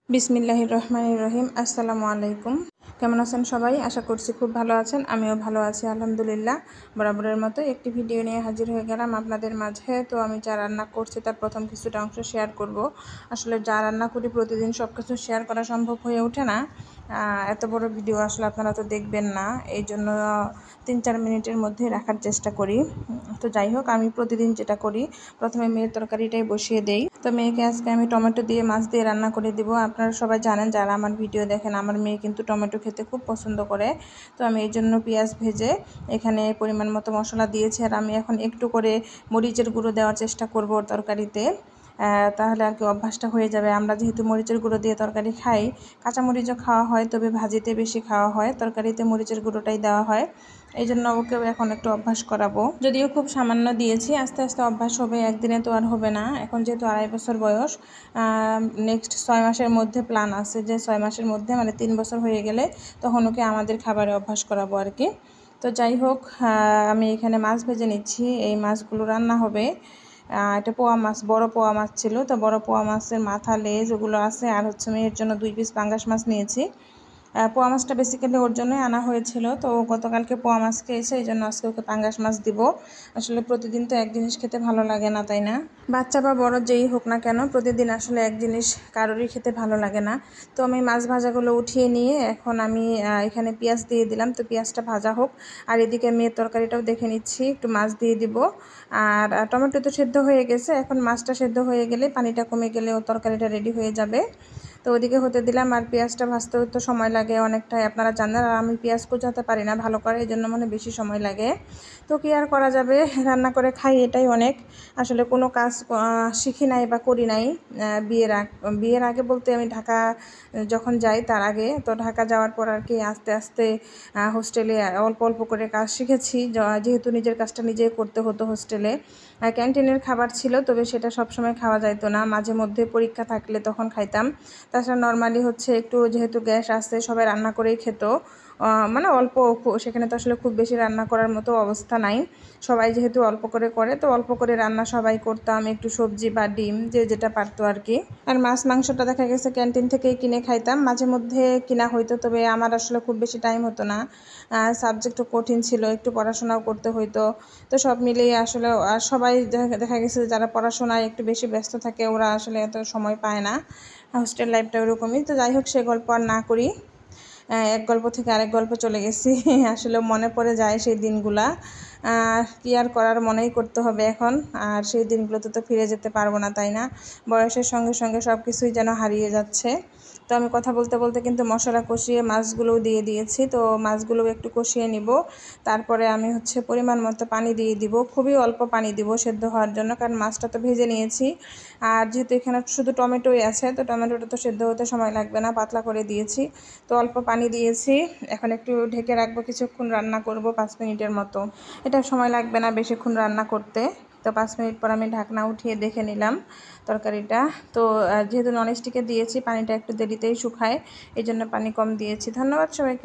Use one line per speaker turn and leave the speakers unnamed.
বিসমিল্লাহির রহমানির রহিম। আসসালামু আলাইকুম। কেমন আছেন সবাই? আশা করছি খুব ভালো আছেন। আমিও ভালো আছি আলহামদুলিল্লাহ। বরাবরের মতো একটি ভিডিও নিয়ে হাজির হয়ে গেলাম আপনাদের মাঝে। তো আমি যা রান্না করছি তার প্রথম কিছুটা অংশ শেয়ার করব। আসলে যা রান্না করি প্রতিদিন সব কিছু শেয়ার করা সম্ভব হয়ে ওঠে না। এত বড় ভিডিও আসলে আপনারা তো দেখবেন না, এই জন্য 3-4 মিনিটের মধ্যে রাখার চেষ্টা করি। তো যাই হোক, আমি প্রতিদিন যেটা করি, প্রথমে মেয়ের তরকারিটাই বসিয়ে দেই। তো মেয়েকে আজকে আমি টমেটো দিয়ে মাছ দিয়ে রান্না করে দিব। আপনারা সবাই জানেন, যারা আমার ভিডিও দেখেন, আমার মেয়ে কিন্তু টমেটো খেতে খুব পছন্দ করে। তো আমি এই জন্য পেঁয়াজ ভেজে এখানে পরিমাণ মতো মশলা দিয়েছি। আর আমি এখন একটু করে মরিচের গুঁড়ো দেওয়ার চেষ্টা করব তরকারিতে, তাহলে আর কি অভ্যাসটা হয়ে যাবে। আমরা যেহেতু মরিচের গুঁড়ো দিয়ে তরকারি খাই, কাঁচা মরিচও খাওয়া হয়, তবে ভাজিতে বেশি খাওয়া হয়, তরকারিতে মরিচের গুঁড়োটাই দেওয়া হয়। এই জন্য ওকেও এখন একটু অভ্যাস করাবো। যদিও খুব সামান্য দিয়েছি, আস্তে আস্তে অভ্যাস হবে, একদিনে তো আর হবে না। এখন যেহেতু 2.5 বছর বয়স, নেক্সট 6 মাসের মধ্যে প্ল্যান আছে যে 6 মাসের মধ্যে মানে 3 বছর হয়ে গেলে তখন ওকে আমাদের খাবারে অভ্যাস করাবো আর কি। তো যাই হোক, আমি এখানে মাছ ভেজে নিচ্ছি। এই মাছগুলো রান্না হবে। এটা পোয়া মাছ, বড় পোয়া মাছ ছিল। তো বড় পোয়া মাছের মাথা, লেজ ওগুলো আছে। আর হচ্ছে মেয়ের জন্য 2 পিস পাঙ্গাস মাছ নিয়েছি। পোয়া মাছটা বেসিক্যালি ওর জন্যই আনা হয়েছিল। তো গতকালকে পোয়া মাছ খেয়েছে, এই জন্য আজকে ওকে পাঙ্গাস মাছ দিব। আসলে প্রতিদিন তো এক জিনিস খেতে ভালো লাগে না, তাই না? বাচ্চা বা বড় যেই হোক না কেন, প্রতিদিন আসলে এক জিনিস কারোরই খেতে ভালো লাগে না। তো আমি মাছ ভাজাগুলো উঠিয়ে নিয়ে এখন আমি এখানে পেঁয়াজ দিয়ে দিলাম। তো পেঁয়াজটা ভাজা হোক, আর এদিকে মেয়ের তরকারিটাও দেখে নিচ্ছি, একটু মাছ দিয়ে দিব। আর টমেটো তো সেদ্ধ হয়ে গেছে, এখন মাছটা সেদ্ধ হয়ে গেলে, পানিটা কমে গেলে ও তরকারিটা রেডি হয়ে যাবে। তো ওদিকে হতে দিলাম। আর পেঁয়াজটা ভাজতেও তো সময় লাগে অনেকটাই, আপনারা জানেন। আর আমি পেঁয়াজ কুচাতে পারি না ভালো করে, এই জন্য মনে বেশি সময় লাগে। তো কি আর করা যাবে, রান্না করে খাই, এটাই অনেক। আসলে কোনো কাজ শিখি নাই বা করি নাই বিয়ের আগে বলতে আমি ঢাকা যখন যাই তার আগে। তো ঢাকা যাওয়ার পর আর কি আস্তে আস্তে হোস্টেলে অল্প অল্প করে কাজ শিখেছি, যেহেতু নিজের কাজটা নিজেই করতে হতো হোস্টেলে। ক্যান্টিনের খাবার ছিল, তবে সেটা সবসময় খাওয়া যাইতো না, মাঝে মধ্যে পরীক্ষা থাকলে তখন খাইতাম। তাছাড়া নর্মালি হচ্ছে একটু, যেহেতু গ্যাস আসছে, সবাই রান্না করেই খেত, মানে অল্প, সেখানে তো আসলে খুব বেশি রান্না করার মতো অবস্থা নাই। সবাই যেহেতু অল্প করে করে, তো অল্প করে রান্না সবাই করতাম, একটু সবজি বা ডিম যে যেটা পারতো আর কি। আর মাছ মাংসটা দেখা গেছে ক্যান্টিন থেকেই কিনে খাইতাম, মাঝে মধ্যে কিনা হইতো, তবে আমার আসলে খুব বেশি টাইম হতো না। সাবজেক্টও কঠিন ছিল, একটু পড়াশোনাও করতে হইতো। তো সব মিলিয়ে আসলে, আর সবাই দেখা গেছে যারা পড়াশোনায় একটু বেশি ব্যস্ত থাকে, ওরা আসলে এত সময় পায় না। হোস্টেল লাইফটা ওরকমই। তো যাই হোক, সে গল্প আর না করি। এক গল্প থেকে আরেক গল্প চলে গেছি। আসলে মনে পড়ে যায় সেই দিনগুলা। কি আর করার, মনেই করতে হবে এখন। আর সেই দিনগুলোতে তো ফিরে যেতে পারবো না, তাই না? বয়সের সঙ্গে সঙ্গে সব কিছুই যেন হারিয়ে যাচ্ছে। তো আমি কথা বলতে বলতে কিন্তু মশলা কষিয়ে মাছগুলোও দিয়ে দিয়েছি। তো মাছগুলোও একটু কষিয়ে নিব, তারপরে আমি হচ্ছে পরিমাণ মতো পানি দিয়ে দিব। খুবই অল্প পানি দিব সেদ্ধ হওয়ার জন্য, কারণ মাছটা তো ভেজে নিয়েছি। আর যেহেতু এখানে শুধু টমেটোই আছে, তো টমেটোটা তো সেদ্ধ হতে সময় লাগবে না, পাতলা করে দিয়েছি। তো অল্প পানি দিয়েছি। এখন একটু ঢেকে রাখবো, কিছুক্ষণ রান্না করব, 5 মিনিটের মতো। এটা সময় লাগবে না বেশিক্ষণ রান্না করতে। তো 5 মিনিট পর আমি ঢাকনা উঠিয়ে দেখে নিলাম তরকারিটা। তো যেহেতু ননস্টিকে দিয়েছি, পানিটা একটু দেরিতেই শুকায়, এই জন্য পানি কম দিয়েছি। ধন্যবাদ সবাইকে।